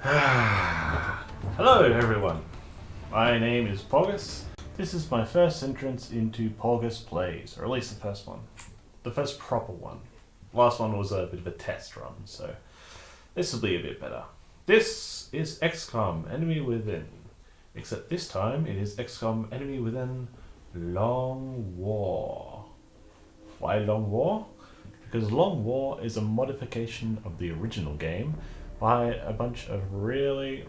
Hello everyone, my name is Paugus. This is my first entrance into Paugus Plays, or at least the first one. The first proper one. Last one was a bit of a test run, so this will be a bit better. This is XCOM Enemy Within, except this time it is XCOM Enemy Within Long War. Why Long War? Because Long War is a modification of the original game by a bunch of really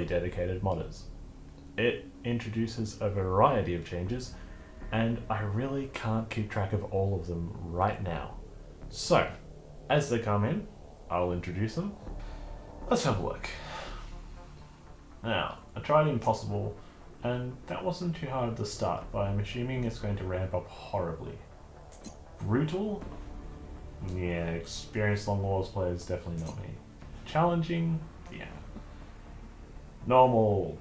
dedicated modders. It introduces a variety of changes, and I really can't keep track of all of them right now. So, as they come in, I'll introduce them. Let's have a look. Now, I tried Impossible, and that wasn't too hard at the start, but I'm assuming it's going to ramp up horribly. Brutal? Yeah, experienced Long Wars players, definitely not me. Challenging? Yeah. Normal?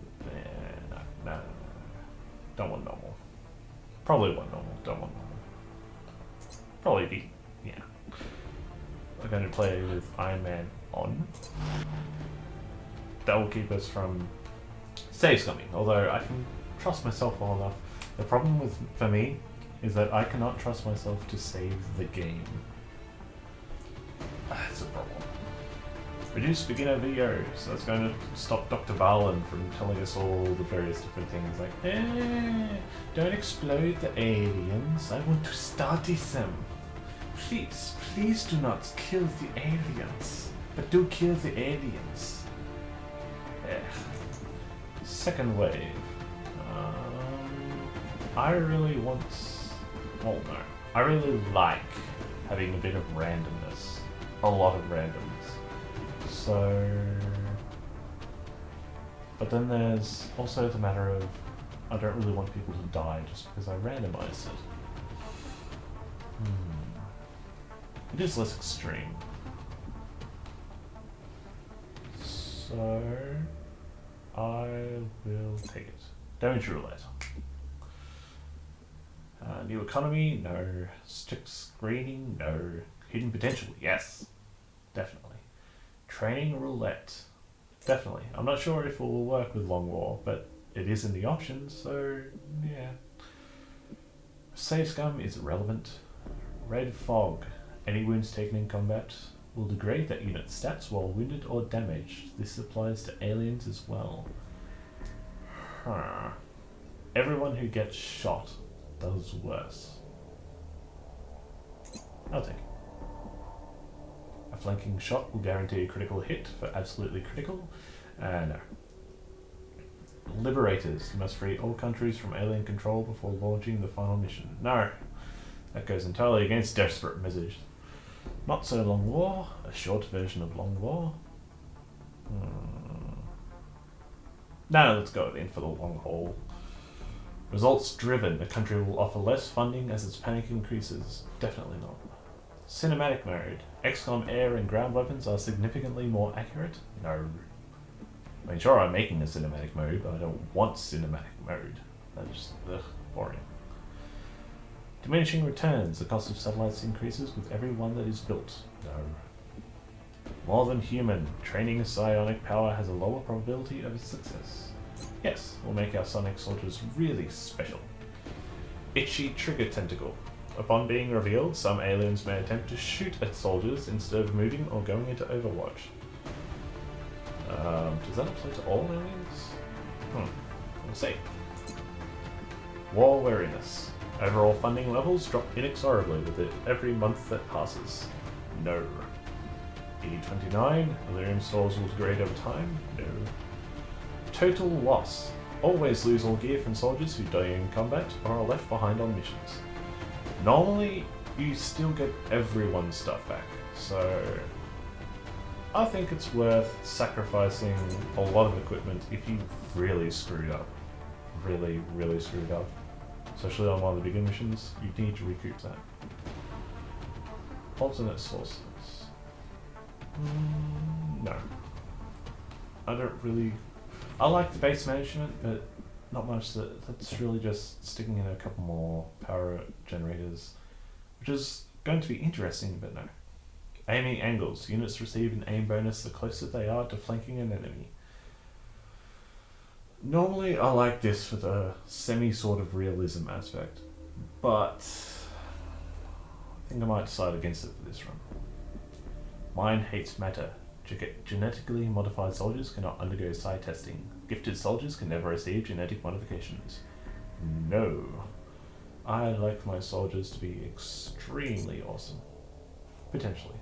No. Don't want normal. Probably want normal, don't want normal. Probably be, yeah. We're going to play with Iron Man on. That will keep us from save scumming, although I can trust myself well enough. The problem for me is that I cannot trust myself to save the game. That's a problem. Reduce beginner video, so that's going to stop Dr. Barlin from telling us all the various different things like, don't explode the aliens, I want to study them. Please do not kill the aliens, but do kill the aliens. Second wave. I really want... well, no. I really like having a bit of randomness. A lot of randomness. So... but then there's also the matter of I don't really want people to die just because I randomized it. It is less extreme. So... I will take it. Damage roulette. New economy, no. Strict screening, no. Hidden potential, yes. Definitely. Training roulette, definitely. I'm not sure if it will work with Long War, but it is in the options, so yeah. Save scum is relevant. Red fog. Any wounds taken in combat will degrade that unit's stats while wounded or damaged. This applies to aliens as well. Everyone who gets shot does worse. I'll take it. A flanking shot will guarantee a critical hit for absolutely critical. No. Liberators. You must free all countries from alien control before launching the final mission. No. That goes entirely against desperate measures. Not so Long War. A short version of Long War. No, let's go in for the long haul. Results driven. The country will offer less funding as its panic increases. Definitely not. Cinematic mode. XCOM air and ground weapons are significantly more accurate? No. I mean, sure, I'm making a cinematic mode, but I don't want cinematic mode. That's just, boring. Diminishing returns. The cost of satellites increases with every one that is built. No. More than human. Training a psionic power has a lower probability of success. Yes, we'll make our sonic soldiers really special. Itchy trigger tentacle. Upon being revealed, some aliens may attempt to shoot at soldiers instead of moving or going into Overwatch. Does that apply to all aliens? We'll see. War wariness. Overall funding levels drop inexorably with it every month that passes. No. E29. Elerium stores will degrade over time. No. Total loss. Always lose all gear from soldiers who die in combat or are left behind on missions. Normally, you still get everyone's stuff back, so I think it's worth sacrificing a lot of equipment if you really screwed up. Really screwed up. Especially on one of the bigger missions, you need to recoup that. Alternate sources. No. I don't really... I like the base management, but not much. That's really just sticking in a couple more power generators, which is going to be interesting, but no. Aiming angles. Units receive an aim bonus the closer they are to flanking an enemy. Normally I like this for the semi-sort of realism aspect, but I think I might decide against it for this run. Mind hates matter. Genetically modified soldiers cannot undergo psi testing. Gifted soldiers can never receive genetic modifications. No. I'd like my soldiers to be extremely awesome. Potentially.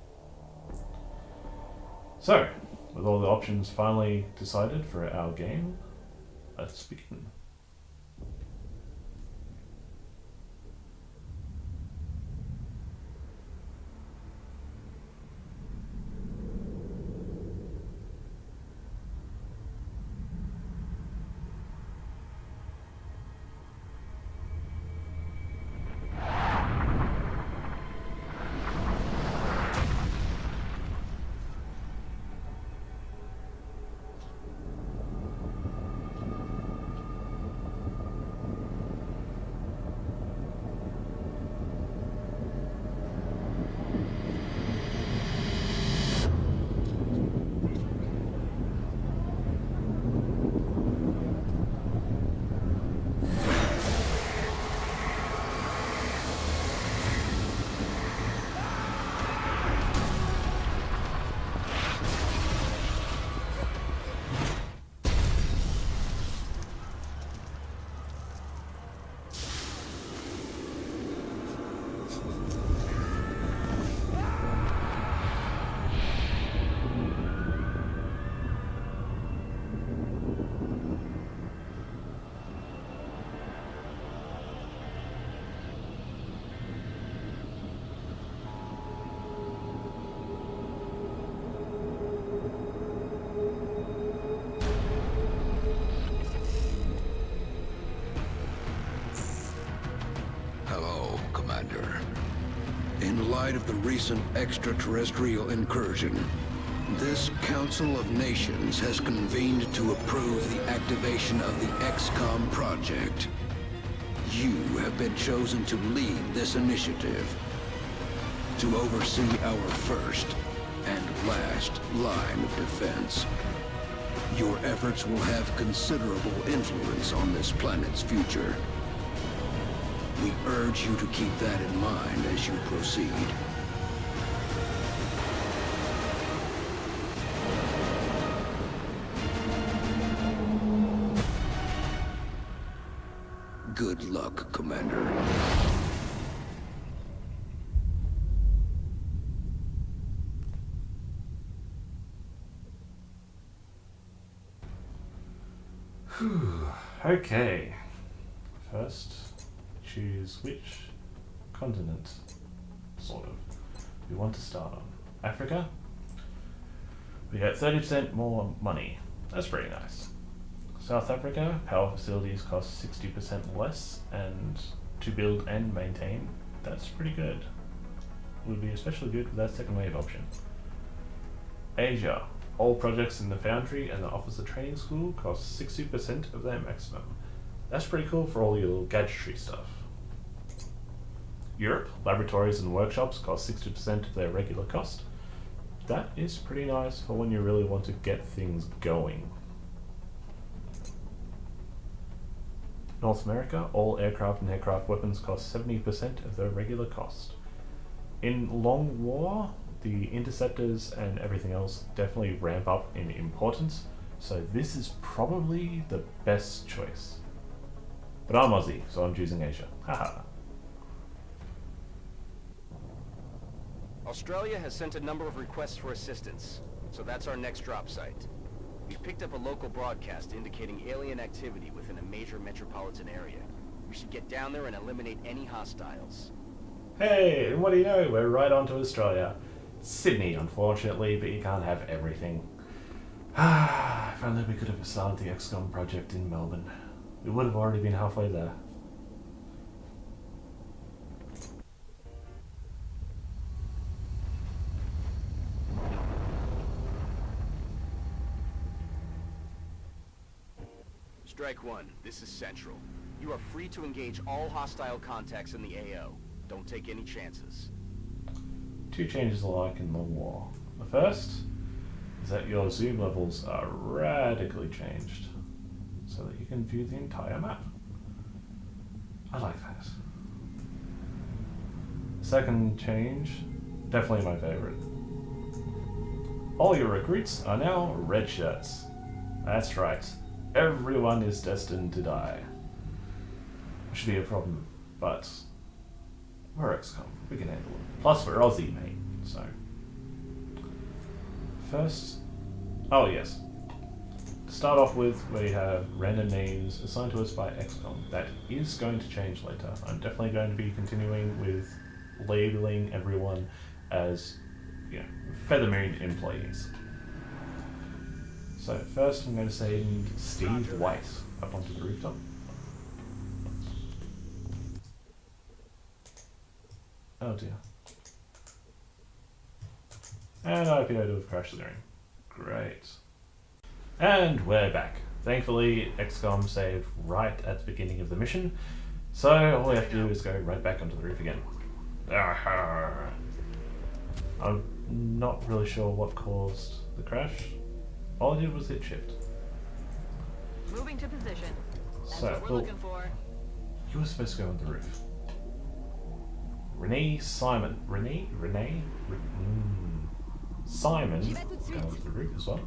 So, with all the options finally decided for our game, let's begin. In light of the recent extraterrestrial incursion, this Council of Nations has convened to approve the activation of the XCOM project. You have been chosen to lead this initiative, to oversee our first and last line of defense. Your efforts will have considerable influence on this planet's future. We urge you to keep that in mind as you proceed. Good luck, Commander. Okay. First, choose which continent, sort of, we want to start on. Africa. We get 30% more money. That's pretty nice. South Africa, power facilities cost 60% less, and to build and maintain, that's pretty good. Would be especially good with that second wave option. Asia. All projects in the Foundry and the Officer Training School cost 60% of their maximum. That's pretty cool for all your little gadgetry stuff. Europe. Laboratories and workshops cost 60% of their regular cost. That is pretty nice for when you really want to get things going. North America. All aircraft and aircraft weapons cost 70% of their regular cost. In Long War, the interceptors and everything else definitely ramp up in importance, so this is probably the best choice. But I'm Aussie, so I'm choosing Asia. Haha. Australia has sent a number of requests for assistance, so that's our next drop site. We've picked up a local broadcast indicating alien activity within a major metropolitan area. We should get down there and eliminate any hostiles. Hey, and what do you know? We're right on to Australia. Sydney, unfortunately, but you can't have everything. If only we could have started the XCOM project in Melbourne. We would have already been halfway there. Strike one, this is Central. You are free to engage all hostile contacts in the AO. Don't take any chances. two changes alike in Long War. The first is that your zoom levels are radically changed so that you can view the entire map. I like that. Second change, definitely my favorite. All your recruits are now red shirts. That's right, everyone is destined to die. Which should be a problem, but we're XCOM, we can handle it. Plus we're Aussie, mate, so. First, oh yes. To start off with, we have random names assigned to us by XCOM. That is going to change later. I'm definitely going to be continuing with labeling everyone as, you know, Feathermoon employees. So first I'm going to send Steve White up onto the rooftop. Oh dear. And I appear to have crashed the game. Great. And we're back. Thankfully, XCOM saved right at the beginning of the mission, so all we have to do is go right back onto the roof again. I'm not really sure what caused the crash. All I did was hit shift. Moving to position. That's So, what we're well, looking for. you were supposed to go on the roof. Simon go onto the roof as well.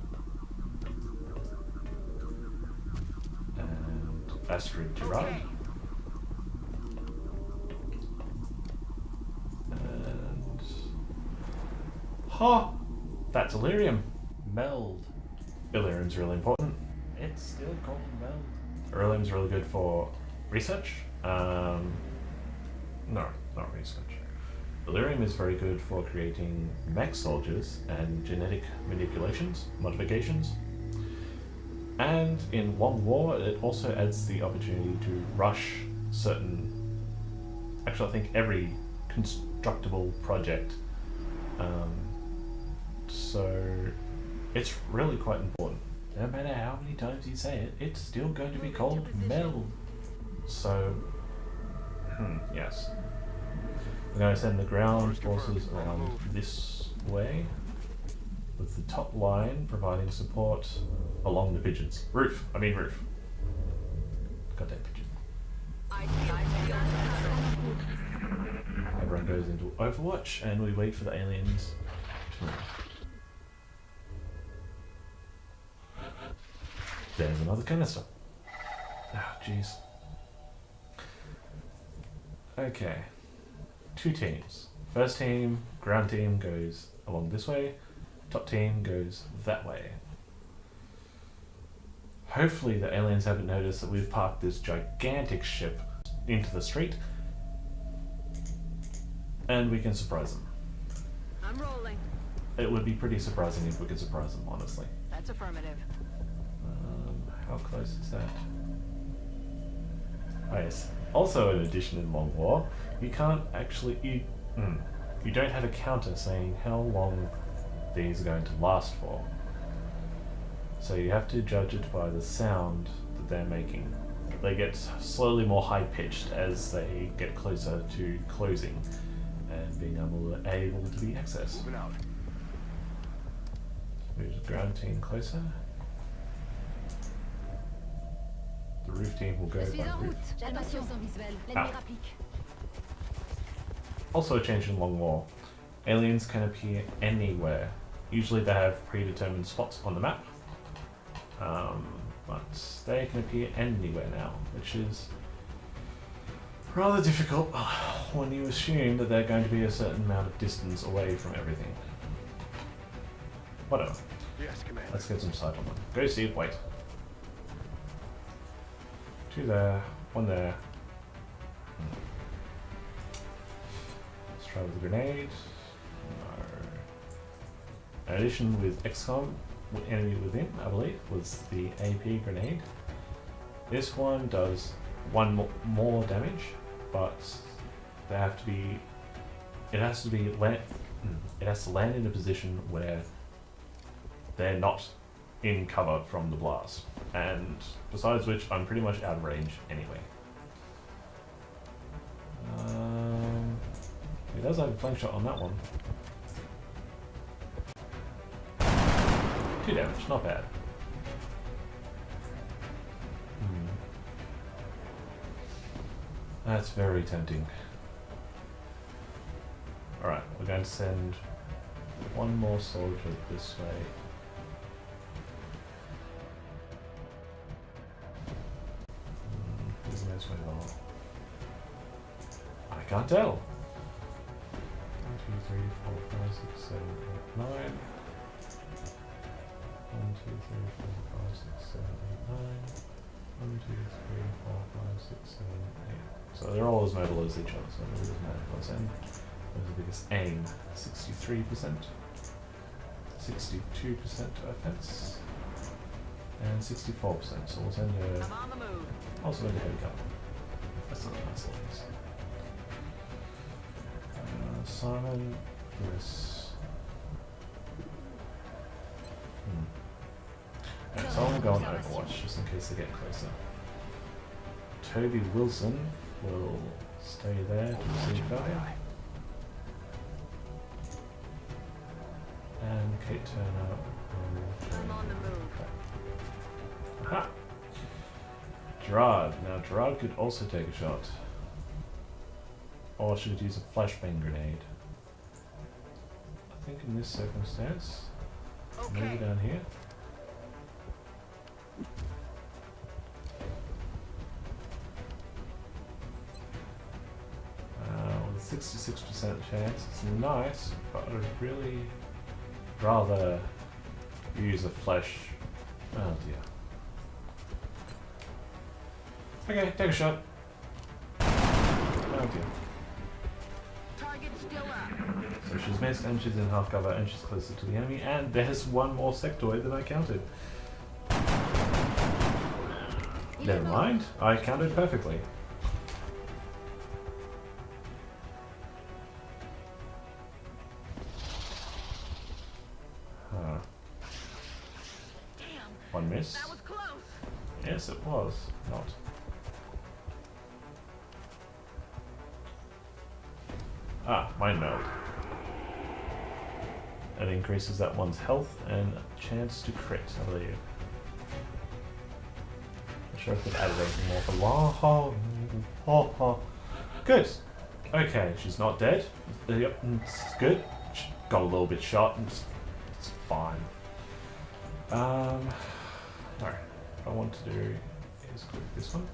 And Astrid Gerard. Okay. And ha! That's Illyrium. Meld. Illyrium's really important. It's still called Meld. Illyrium's really good for research. No, not research. Illyrium is very good for creating mech soldiers and genetic modifications. And in Long War, it also adds the opportunity to rush certain, actually I think every constructible project. So it's really quite important. No matter how many times you say it, it's still going to be called Mel. So, yes. We're going to send the ground forces around this way, with the top line providing support along the pigeons. Roof. Goddamn pigeon. Everyone goes into Overwatch and we wait for the aliens to move. There's another canister. Oh, jeez. Okay. Two teams. First team, ground team, goes along this way. Top team goes that way. Hopefully the aliens haven't noticed that we've parked this gigantic ship into the street and we can surprise them. I'm rolling. It would be pretty surprising if we could surprise them, honestly. That's affirmative. How close is that? Oh yes. Also, in addition, in Long War, you can't actually you don't have a counter saying how long these are going to last for. So you have to judge it by the sound that they're making. They get slowly more high-pitched as they get closer to closing and being able to be accessed. Moving out. Move the ground team closer. The roof team will go by roof. Also a change in Long War. Aliens can appear anywhere. Usually they have predetermined spots on the map. But they can appear anywhere now, which is rather difficult when you assume that they're going to be a certain amount of distance away from everything. Whatever. Yes, Commander. Let's get some sight on them. Go Steve, wait. Two there, one there. Let's try with the grenade. No. In addition with XCOM, enemy within, I believe, was the AP grenade. This one does one more damage, but they have to be. It has to land in a position where they're not in cover from the blast, and besides which, I'm pretty much out of range anyway. He does have a flank shot on that one. 2 damage, not bad. That's very tempting. Alright, we're going to send one more soldier this way. Who's the most way along? I can't tell. 1, 2, 3, 4, 5, 6, 7, 8, 9. 1, 2, 3, 4, 5, 6, 7, 8, 9. 1, 2, 3, 4, 5, 6, 7, 8. So they're all as mobile as each other, so it doesn't matter if I send. Where's the biggest aim? 63%, 62% offense, and 64%. So we'll send her. I'm on the move. Also send a heavy gun. That's not a nice little piece. Simon, Chris. And so I'll go on Overwatch just in case they get closer. Toby Wilson will stay there to see guy. And Kate Turner will I'm on the move. Aha! Gerard. Now Gerard could also take a shot. Or should use a flashbang grenade. I think in this circumstance, maybe Okay. down here. With a 66% chance, it's nice, but I'd really rather use a flash. Oh dear. Okay, take a shot. Oh dear. Target still up. So she's missed and she's in half cover and she's closer to the enemy, and there's one more sectoid than I counted. Never mind, I counted perfectly. Huh. Damn. One miss. That was close. Yes, it was. Not. Ah, mind meld. It increases that one's health and chance to crit, I believe. Not sure if they've added anything more for long. Good. Okay, she's not dead. Yep, it's good. She got a little bit shot and it's fine. No. What I want to do is click this one.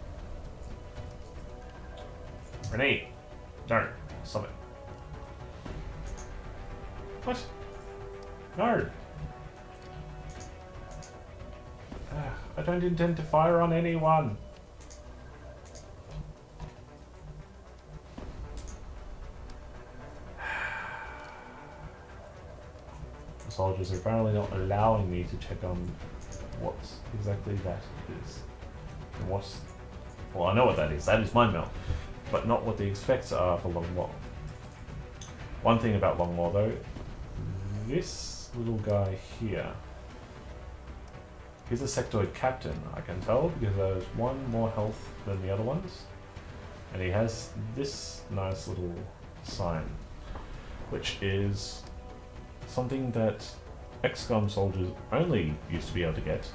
Grenade. No. Stop it. What? No. I don't intend to fire on anyone. The soldiers are apparently not allowing me to check on what exactly that is. And what's... Well, I know what that is. That is mind melt. But not what the effects are for Long War. One thing about Long War though, this little guy here, he's a sectoid captain, I can tell, because there's one more health than the other ones. And he has this nice little sign, which is something that XCOM soldiers only used to be able to get,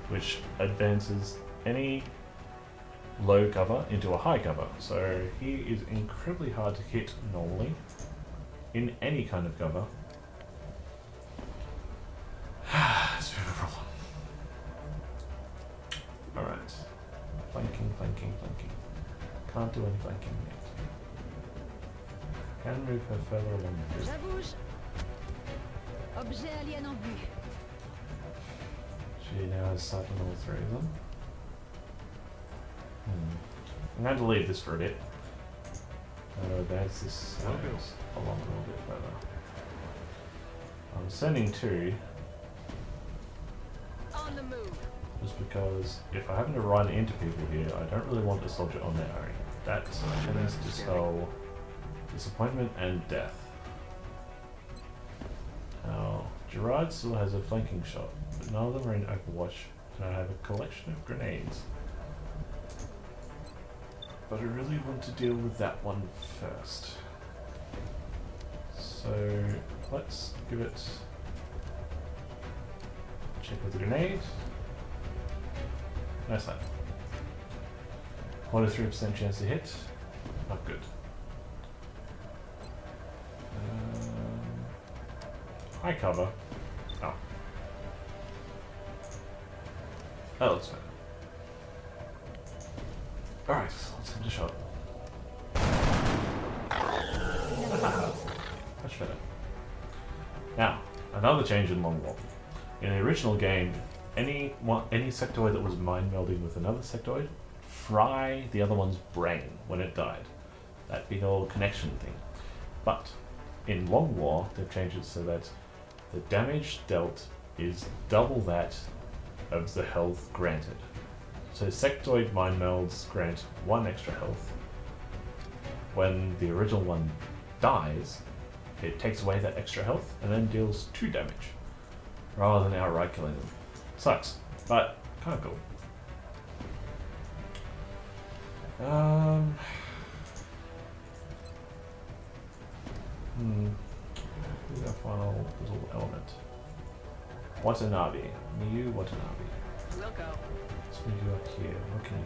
which advances any low cover into a high cover. So he is incredibly hard to hit normally, in any kind of cover. It's a bit of a problem. Alright. Flanking, flanking, flanking. Can't do any flanking yet. Can move her further along the grid. J'avoue. Objet alien en vue. She now has sight on all three of them. I'm going to leave this for a bit. There's this along a little bit further. I'm sending two, On the move. just because if I happen to run into people here, I don't really want a soldier on their own. That tends to spell disappointment and death. Now, Gerard still has a flanking shot, but none of them are in Overwatch, and I have a collection of grenades. But I really want to deal with that one first. So let's give it Check with the grenade. Nice that. 1 to 3% chance to hit. Not good. High cover. Oh. That looks better. Alright, let's give it a shot. Much better. Now, another change in Long War. In the original game, any sectoid that was mind melding with another sectoid, fry the other one's brain when it died. That big old connection thing. But in Long War, they've changed it so that the damage dealt is double that of the health granted. So sectoid mind melds grant 1 extra health. When the original one dies, it takes away that extra health and then deals 2 damage, rather than outright killing them. Sucks, but kind of cool. Who's our final little element? Watanabe. Miyu Watanabe. We'll go. Let's move you up here. What can you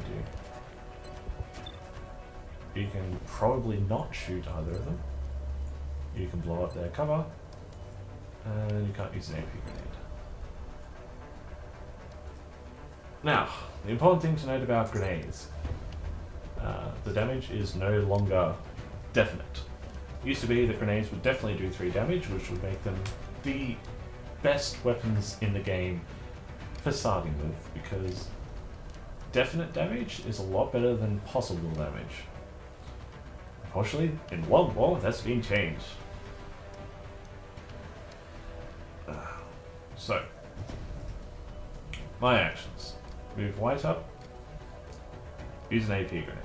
do? You can probably not shoot either of them. You can blow up their cover. And you can't use an AP grenade. Now, the important thing to note about grenades. The damage is no longer definite. It used to be that grenades would definitely do 3 damage, which would make them the best weapons in the game for starting with, because definite damage is a lot better than possible damage. Unfortunately, in World War, that's been changed. So, my actions. Move white up, use an AP grenade.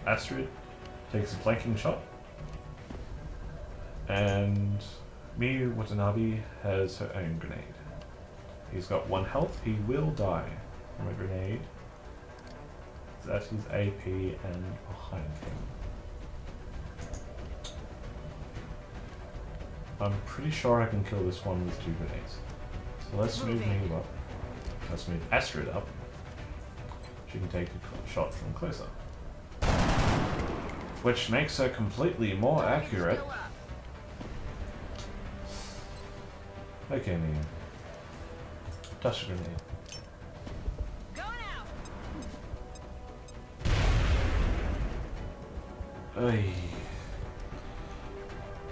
Astrid takes a flanking shot, and Miyu Watanabe has her own grenade. He's got 1 health, he will die from a grenade. That is AP and behind him. I'm pretty sure I can kill this one with 2 grenades. So let's move Miyu up. Let's move Astrid up. She can take a shot from closer. Which makes her completely more accurate. Okay, Miyu. Toss a grenade. Oy.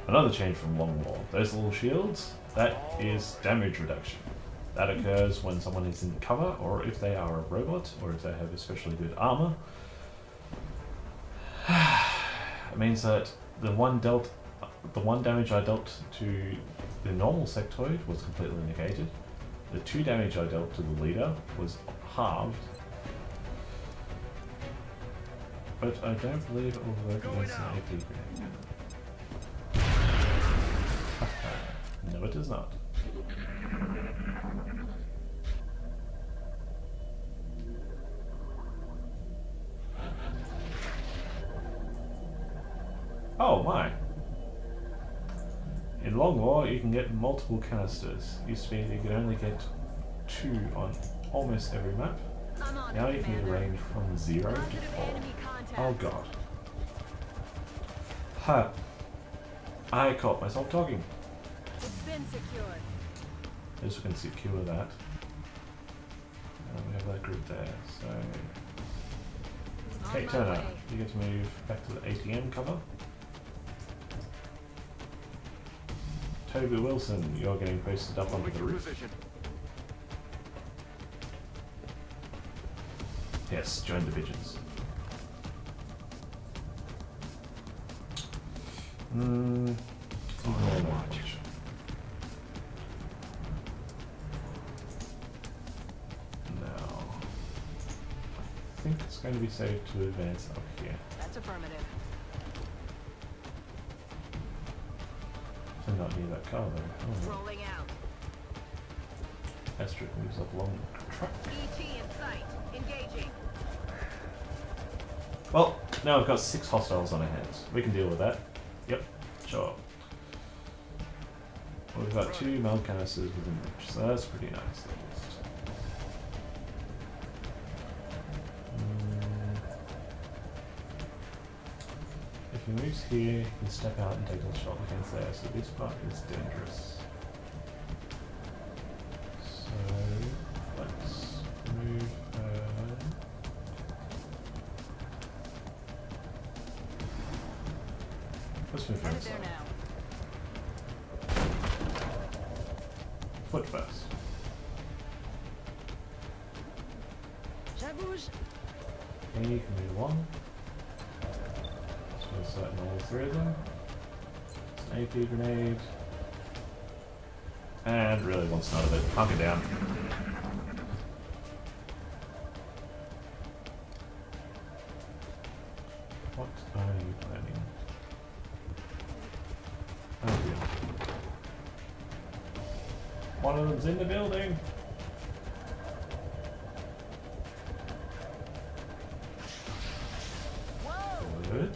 Another change from Long War. Those little shields, that is damage reduction. That occurs when someone is in cover, or if they are a robot, or if they have especially good armor. It means that the one damage I dealt to the normal sectoid was completely negated. The 2 damage I dealt to the leader was halved. But I don't believe it will work against an AP grenade. No, it does not. Oh my! In Long War, you can get multiple canisters. Used to be that you could only get 2 on almost every map. Now you can get a range from 0 to 4. Oh god. Ha! I caught myself talking. It's been secured. I just can secure that. And we have that group there, so... Kate Turner, you get to move back to the ATM cover. Toby Wilson, you're getting posted up onto the roof. Yes, join the pigeons. Now, I think it's going to be safe to advance up here. That's affirmative. I'm not near that car though. Oh, Rolling out. Astrid moves up along the track. ET in sight. Engaging. Well, now I've got 6 hostiles on our hands. We can deal with that. Yep, sure. Well, we've got 2 meld canisters within reach, so that's pretty nice at least. If he moves here, he can step out and take a shot against there, so this part is dangerous. So let's move her. Let's move her Headed there inside. now. Foot first. J'abouge. And you can move on. So certain all 3 of them. It's an AP grenade. And really wants none of it. Hunker down. What are you planning? Oh dear. One of them's in the building. Good.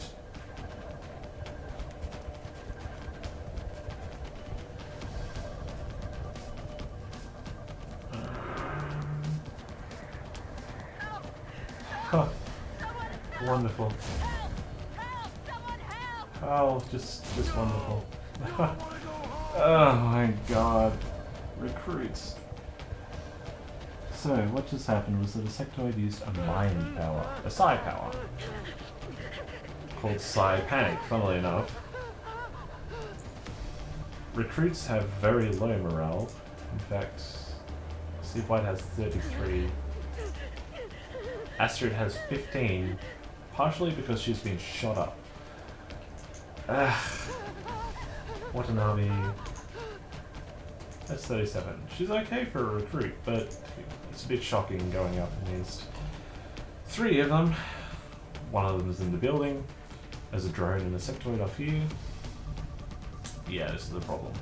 Huh. Wonderful. Oh, just wonderful. Oh my god. Recruits. So, what just happened was that a sectoid used a mind power, a psi power, called Psi Panic, funnily enough. Recruits have very low morale. In fact, Steve White has 33. Astrid has 15, partially because she's been shot up. What an army. That's 37. She's okay for a recruit, but it's a bit shocking going up against 3 of them. One of them is in the building. There's a drone and a sectoid off here. Yeah, this is the problem.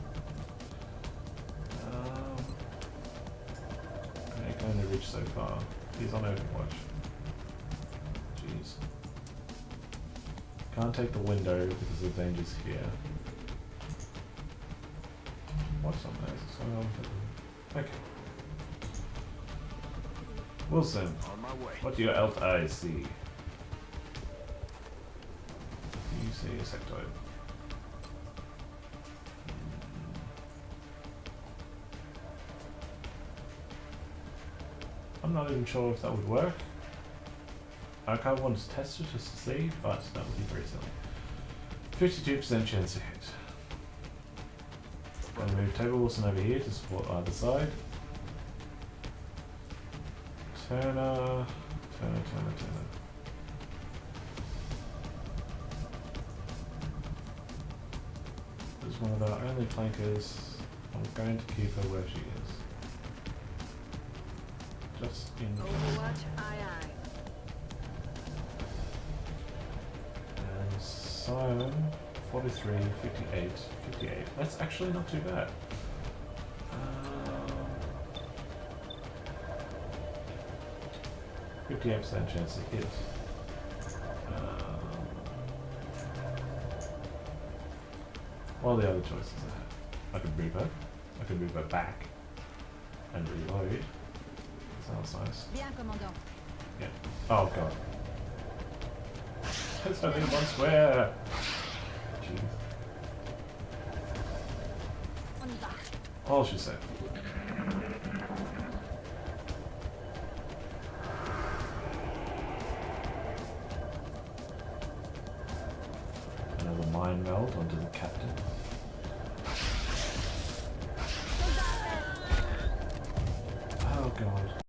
I can only reach so far. He's on Overwatch. Jeez. Can't take the window because the danger's here. What's on there? What's going on with it? Okay. Wilson, On my way. what do your elf eyes see? You see a sectoid. I'm not even sure if that would work. I kind of want to test it just to see, but that would be very silly. 52% chance to hit. Gonna move Table Wilson over here to support either side. Turner. This is one of our only flankers. I'm going to keep her where she is. Just in Overwatch, aye aye. And so 43, 58, 58. That's actually not too bad. 58% chance to hit. What are the other choices I have? I could move her. I could move her back and reload. Sounds nice. Bien, commandant. Yeah. Oh god. There's only one square! Jeez. On y va. All she said. Another mind meld onto the captain.